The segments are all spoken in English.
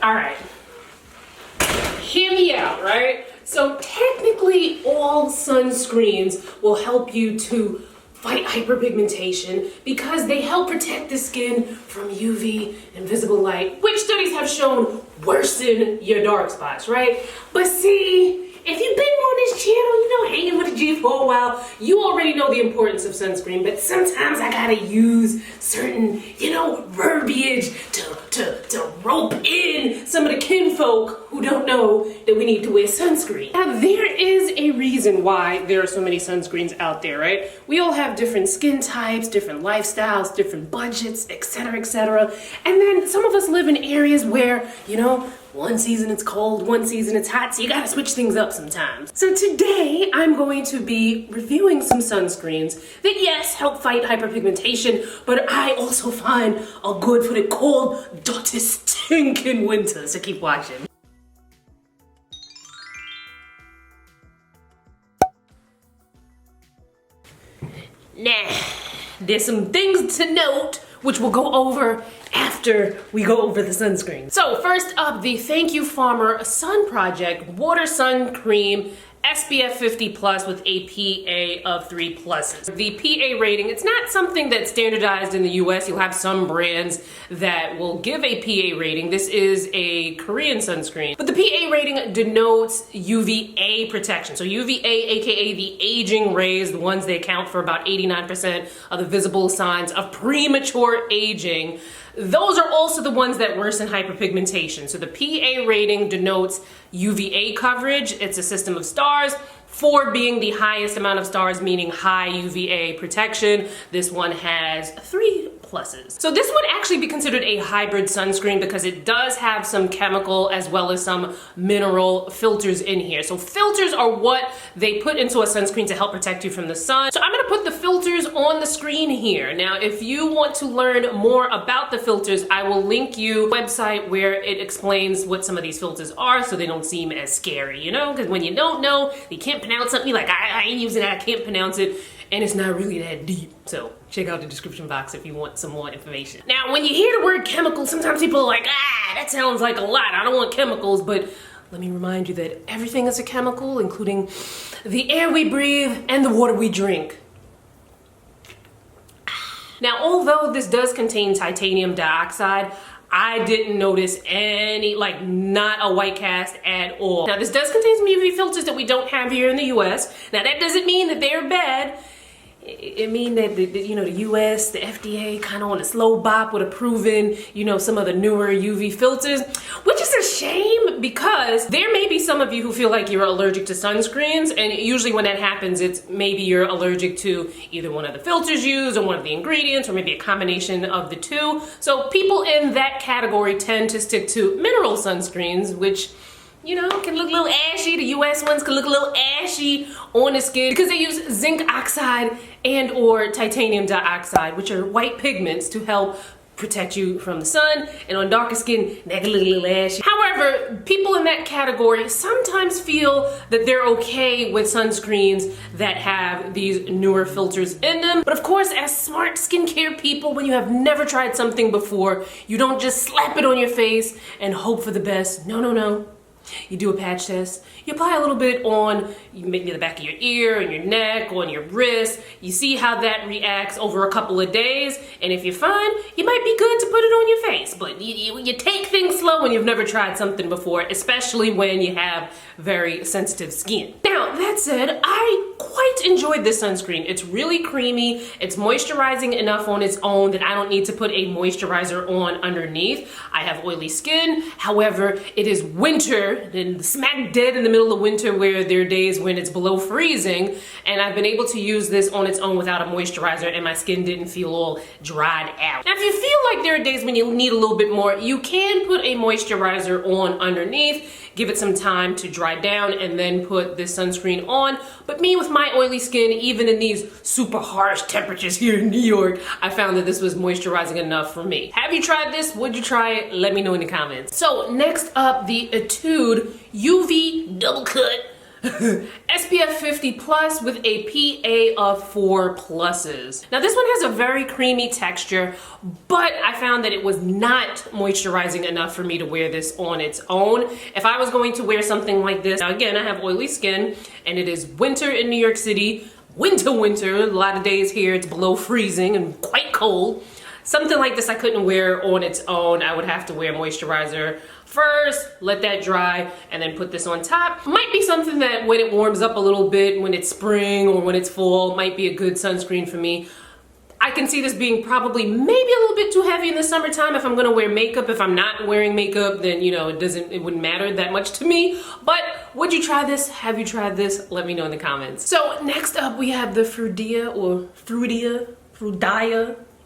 All right. Hear me out, right? So technically all sunscreens will help you to fight hyperpigmentation because they help protect the skin from UV and visible light, which studies have shown worsen your dark spots, right? But see, if you've been on this channel, hanging with the G for a while, you already know the importance of sunscreen, but sometimes I gotta use certain, verbiage to rope in some of the kinfolk who don't know that we need to wear sunscreen. Now, there is a reason why there are so many sunscreens out there, right? We all have different skin types, different lifestyles, different budgets, etc., etc. And then some of us live in areas where, one season it's cold, one season it's hot, so you gotta switch things up sometimes. So today, I'm going to be reviewing some sunscreens that, yes, help fight hyperpigmentation, but I also find are good for the cold, dirty, stinking winter, so keep watching. Now, there's some things to note which we'll go over after we go over the sunscreen. So first up, the Thank You Farmer Sun Project Water Sun Cream SPF 50 plus with a PA of 3 pluses. The PA rating, it's not something that's standardized in the US. You'll have some brands that will give a PA rating. This is a Korean sunscreen. But the PA rating denotes UVA protection. So UVA, aka the aging rays, the ones that account for about 89% of the visible signs of premature aging. Those are also the ones that worsen hyperpigmentation. So the PA rating denotes UVA coverage. It's a system of stars, 4 being the highest amount of stars, meaning high UVA protection. This one has 3 pluses. So this would actually be considered a hybrid sunscreen because it does have some chemical as well as some mineral filters in here. So filters are what they put into a sunscreen to help protect you from the sun. So I'm gonna put the filters on the screen here. Now, if you want to learn more about the filters, I will link you a website where it explains what some of these filters are so they don't seem as scary, because when you don't know, you can't pronounce something, you're like, I ain't using it, I can't pronounce it, and it's not really that deep. So check out the description box if you want some more information. Now, when you hear the word chemical, sometimes people are like, that sounds like a lot, I don't want chemicals, but let me remind you that everything is a chemical, including the air we breathe and the water we drink. Now, although this does contain titanium dioxide, I didn't notice any, not a white cast at all. Now, this does contain some UV filters that we don't have here in the US. Now, that doesn't mean that they're bad. It means that the US, the FDA, kind of on a slow bop with approving, some of the newer UV filters, which is a shame because there may be some of you who feel like you're allergic to sunscreens, and usually when that happens, it's maybe you're allergic to either one of the filters used or one of the ingredients or maybe a combination of the two. So people in that category tend to stick to mineral sunscreens, which can look a little ashy. The US ones can look a little ashy on the skin because they use zinc oxide and or titanium dioxide, which are white pigments to help protect you from the sun, and on darker skin, that can look a little ashy. However, people in that category sometimes feel that they're okay with sunscreens that have these newer filters in them. But of course, as smart skincare people, when you have never tried something before, you don't just slap it on your face and hope for the best. No. You do a patch test, you apply a little bit on maybe the back of your ear and your neck, on your wrist. You see how that reacts over a couple of days, and if you're fine, you might be good to put it on your face. But you take things slow when you've never tried something before, especially when you have very sensitive skin. Now, that said, I quite enjoyed this sunscreen. It's really creamy, it's moisturizing enough on its own that I don't need to put a moisturizer on underneath. I have oily skin, however, it is winter, and smack dead in the middle of winter where there are days when it's below freezing, and I've been able to use this on its own without a moisturizer and my skin didn't feel all dried out. Now, if you feel like there are days when you need a little bit more, you can put a moisturizer on underneath, give it some time to dry down, and then put this sunscreen on. But me with my oily skin, even in these super harsh temperatures here in New York, I found that this was moisturizing enough for me. Have you tried this? Would you try it? Let me know in the comments. So next up, the Etude UV Double Cut SPF 50 plus with a PA of 4 pluses. Now this one has a very creamy texture, but I found that it was not moisturizing enough for me to wear this on its own. If I was going to wear something like this, now again, I have oily skin and it is winter in New York City. Winter, a lot of days here it's below freezing and quite cold. Something like this I couldn't wear on its own. I would have to wear moisturizer first, let that dry, and then put this on top. Might be something that when it warms up a little bit, when it's spring or when it's fall, might be a good sunscreen for me. I can see this being probably maybe a little bit too heavy in the summertime if I'm gonna wear makeup. If I'm not wearing makeup, then you know, it wouldn't matter that much to me. But would you try this? Have you tried this? Let me know in the comments. So next up we have the FRUDIA.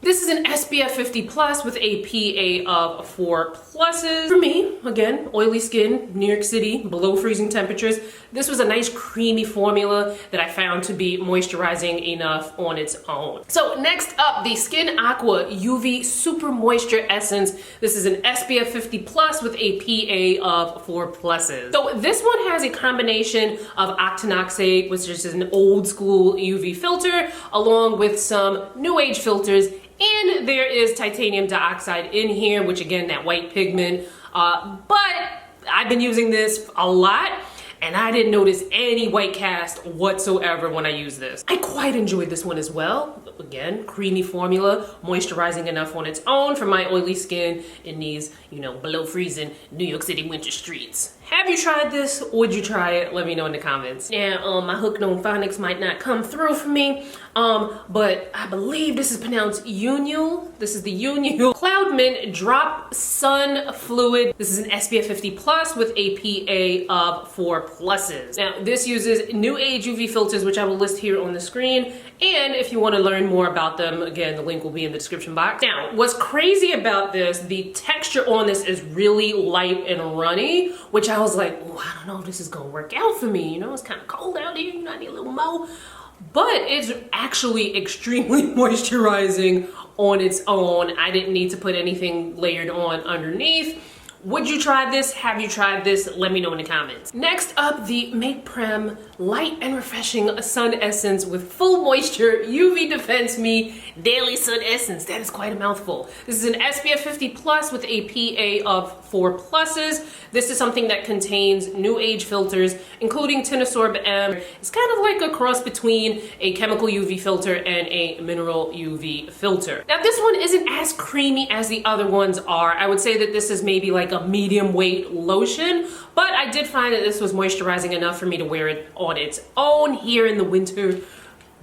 This is an SPF 50 plus with a PA of 4 pluses. For me, again, oily skin, New York City, below freezing temperatures. This was a nice creamy formula that I found to be moisturizing enough on its own. So next up, the Skin Aqua UV Super Moisture Essence. This is an SPF 50 plus with a PA of 4 pluses. So this one has a combination of octinoxate, which is an old school UV filter, along with some new age filters. And there is titanium dioxide in here, which again, that white pigment. But I've been using this a lot and I didn't notice any white cast whatsoever when I used this. I quite enjoyed this one as well. Again, creamy formula, moisturizing enough on its own for my oily skin in these, you know, below freezing New York City winter streets. Have you tried this? Would you try it? Let me know in the comments. Now, my hooked on phonics might not come through for me, but I believe this is pronounced EUNYUL. This is the EUNYUL Cloud Mint Drop Sun Fluid. This is an SPF 50 plus with a PA of 4 pluses. Now, this uses new age UV filters, which I will list here on the screen. And if you want to learn more about them, again, the link will be in the description box. Now, what's crazy about this, the texture on this is really light and runny, which I was like, oh, I don't know if this is gonna work out for me. You know, it's kind of cold out here, you know, I need a little more. But it's actually extremely moisturizing on its own. I didn't need to put anything layered on underneath. Would you try this? Have you tried this? Let me know in the comments. Next up, the Make Prem Light and Refreshing Sun Essence with Full Moisture UV Defense Me Daily Sun Essence. That is quite a mouthful. This is an SPF 50 plus with a PA of 4 pluses. This is something that contains new age filters, including Tinosorb M. It's kind of like a cross between a chemical UV filter and a mineral UV filter. Now this one isn't as creamy as the other ones are. I would say that this is maybe like a medium weight lotion, but I did find that this was moisturizing enough for me to wear it on its own here in the winter,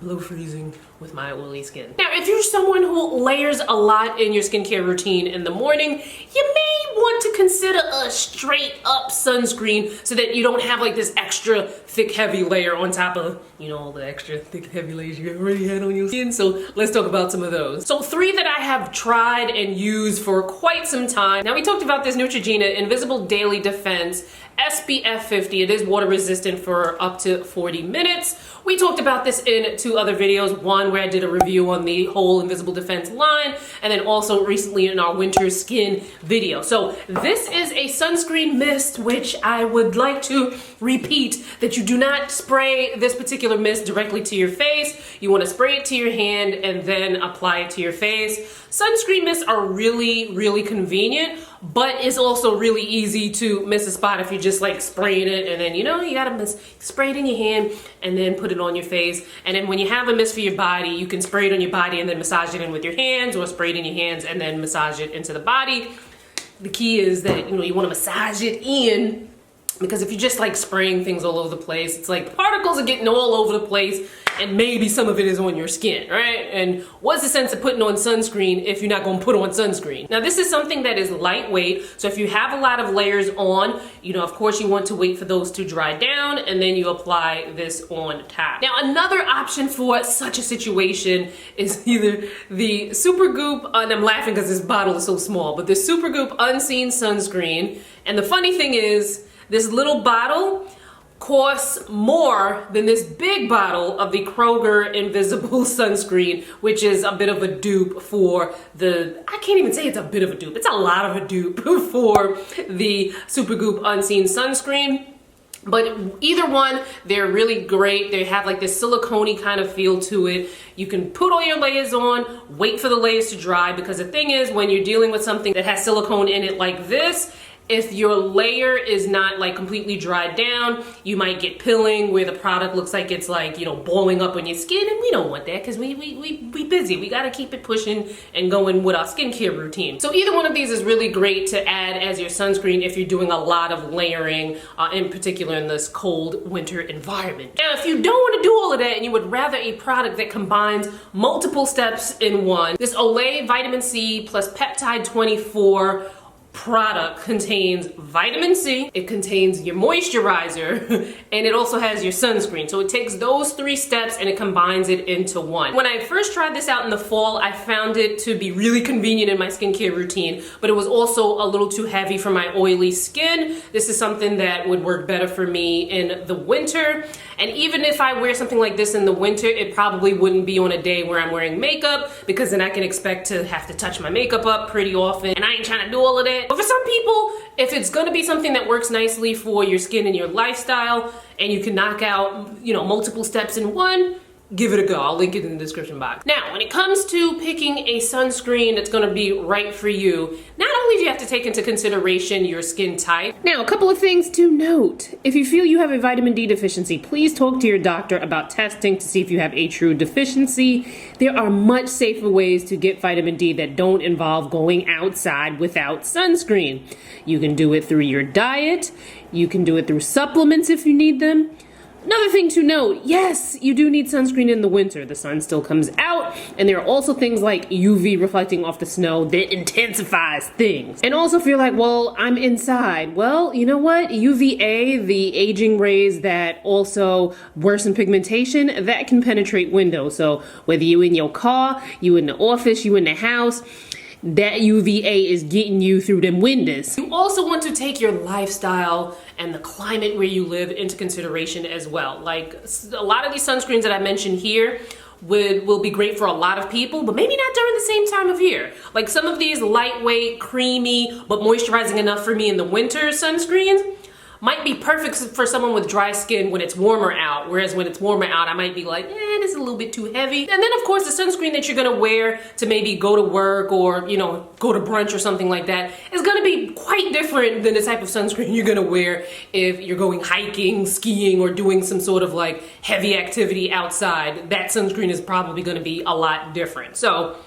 below freezing with my oily skin. Now, if you're someone who layers a lot in your skincare routine in the morning, you may want to consider a straight up sunscreen so that you don't have like this extra thick, heavy layer on top of, you know, all the extra thick, heavy layers you already had on your skin. So let's talk about some of those. So 3 that I have tried and used for quite some time. Now we talked about this Neutrogena Invisible Daily Defense SPF 50. It is water resistant for up to 40 minutes. We talked about this in 2 other videos. One where I did a review on the whole Invisible Defense line, and then also recently in our winter skin video. So this is a sunscreen mist, which I would like to repeat that you do not spray this particular mist directly to your face. You want to spray it to your hand and then apply it to your face. Sunscreen mists are really, really convenient, but it's also really easy to miss a spot if you're just like spraying it and then, you know, you gotta spray it in your hand and then put it on your face. And then when you have a mist for your body, you can spray it on your body and then massage it in with your hands, or spray it in your hands and then massage it into the body. The key is that, you know, you wanna massage it in, because if you're just like spraying things all over the place, it's like the particles are getting all over the place and maybe some of it is on your skin, right? And what's the sense of putting on sunscreen if you're not gonna put on sunscreen? Now this is something that is lightweight, so if you have a lot of layers on, you know, of course you want to wait for those to dry down and then you apply this on top. Now another option for such a situation is either the Supergoop, and I'm laughing because this bottle is so small, but the Supergoop Unseen Sunscreen. And the funny thing is, this little bottle costs more than this big bottle of the Kroger Invisible Sunscreen, which is a bit of a dupe for the, I can't even say it's a bit of a dupe, it's a lot of a dupe for the Supergoop Unseen Sunscreen. But either one, they're really great. They have like this silicone-y kind of feel to it. You can put all your layers on, wait for the layers to dry, because the thing is, when you're dealing with something that has silicone in it like this, if your layer is not like completely dried down, you might get pilling where the product looks like it's like, you know, blowing up on your skin, and we don't want that because we busy. We gotta keep it pushing and going with our skincare routine. So either one of these is really great to add as your sunscreen if you're doing a lot of layering, in particular in this cold winter environment. Now, if you don't want to do all of that and you would rather a product that combines multiple steps in one, this Olay Vitamin C plus Peptide 24 product contains vitamin C, it contains your moisturizer, and it also has your sunscreen. So it takes those 3 steps and it combines it into one. When I first tried this out in the fall, I found it to be really convenient in my skincare routine, but it was also a little too heavy for my oily skin. This is something that would work better for me in the winter. And even if I wear something like this in the winter, it probably wouldn't be on a day where I'm wearing makeup, because then I can expect to have to touch my makeup up pretty often, and I ain't trying to do all of that. But for some people, if it's gonna be something that works nicely for your skin and your lifestyle, and you can knock out, you know, multiple steps in one, give it a go. I'll link it in the description box. Now, when it comes to picking a sunscreen that's gonna be right for you, not only do you have to take into consideration your skin type. Now, a couple of things to note. If you feel you have a vitamin D deficiency, please talk to your doctor about testing to see if you have a true deficiency. There are much safer ways to get vitamin D that don't involve going outside without sunscreen. You can do it through your diet. You can do it through supplements if you need them. Another thing to note, yes, you do need sunscreen in the winter. The sun still comes out, and there are also things like UV reflecting off the snow that intensifies things. And also if you're like, well, I'm inside. Well, you know what? UVA, the aging rays that also worsen pigmentation, that can penetrate windows. So whether you in your car, you in the office, you in the house, that UVA is getting you through them windows. You also want to take your lifestyle and the climate where you live into consideration as well. Like a lot of these sunscreens that I mentioned here will be great for a lot of people, but maybe not during the same time of year. Like some of these lightweight, creamy, but moisturizing enough for me in the winter sunscreens might be perfect for someone with dry skin when it's warmer out, whereas when it's warmer out, I might be like, this is a little bit too heavy. And then of course, the sunscreen that you're gonna wear to maybe go to work or, you know, go to brunch or something like that is gonna be quite different than the type of sunscreen you're gonna wear if you're going hiking, skiing, or doing some sort of like heavy activity outside. That sunscreen is probably gonna be a lot different. So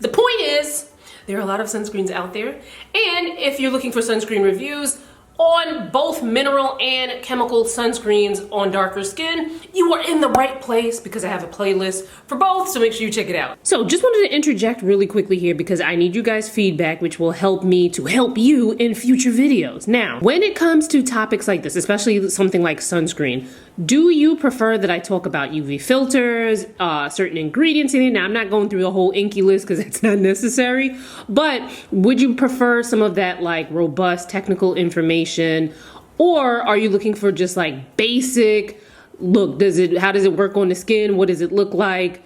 the point is, there are a lot of sunscreens out there, and if you're looking for sunscreen reviews on both mineral and chemical sunscreens on darker skin, you are in the right place, because I have a playlist for both, so make sure you check it out. So just wanted to interject really quickly here because I need you guys' feedback, which will help me to help you in future videos. Now, when it comes to topics like this, especially something like sunscreen, do you prefer that I talk about UV filters, certain ingredients in it? Now, I'm not going through the whole inky list because it's not necessary, but would you prefer some of that like robust technical information, or are you looking for just like basic, look, how does it work on the skin? What does it look like?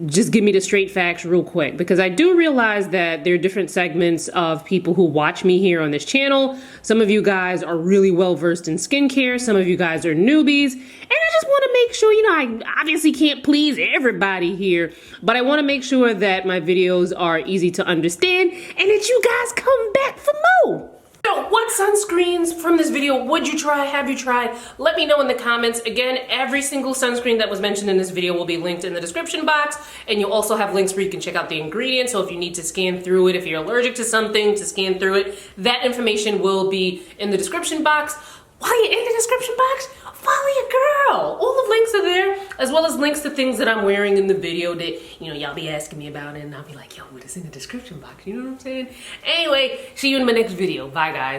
Just give me the straight facts real quick, because I do realize that there are different segments of people who watch me here on this channel. Some of you guys are really well versed in skincare. Some of you guys are newbies. And I just want to make sure, you know, I obviously can't please everybody here, but I want to make sure that my videos are easy to understand and that you guys come back for more. So what sunscreens from this video would you try? Have you tried? Let me know in the comments. Again, every single sunscreen that was mentioned in this video will be linked in the description box, and you'll also have links where you can check out the ingredients. So if you need to scan through it, if you're allergic to something, to scan through it, that information will be in the description box. While you're in the description box, follow your girl. All the links are there, as well as links to things that I'm wearing in the video that, you know, y'all be asking me about, and I'll be like, yo, what is in the description box? You know what I'm saying? Anyway, see you in my next video. Bye, guys.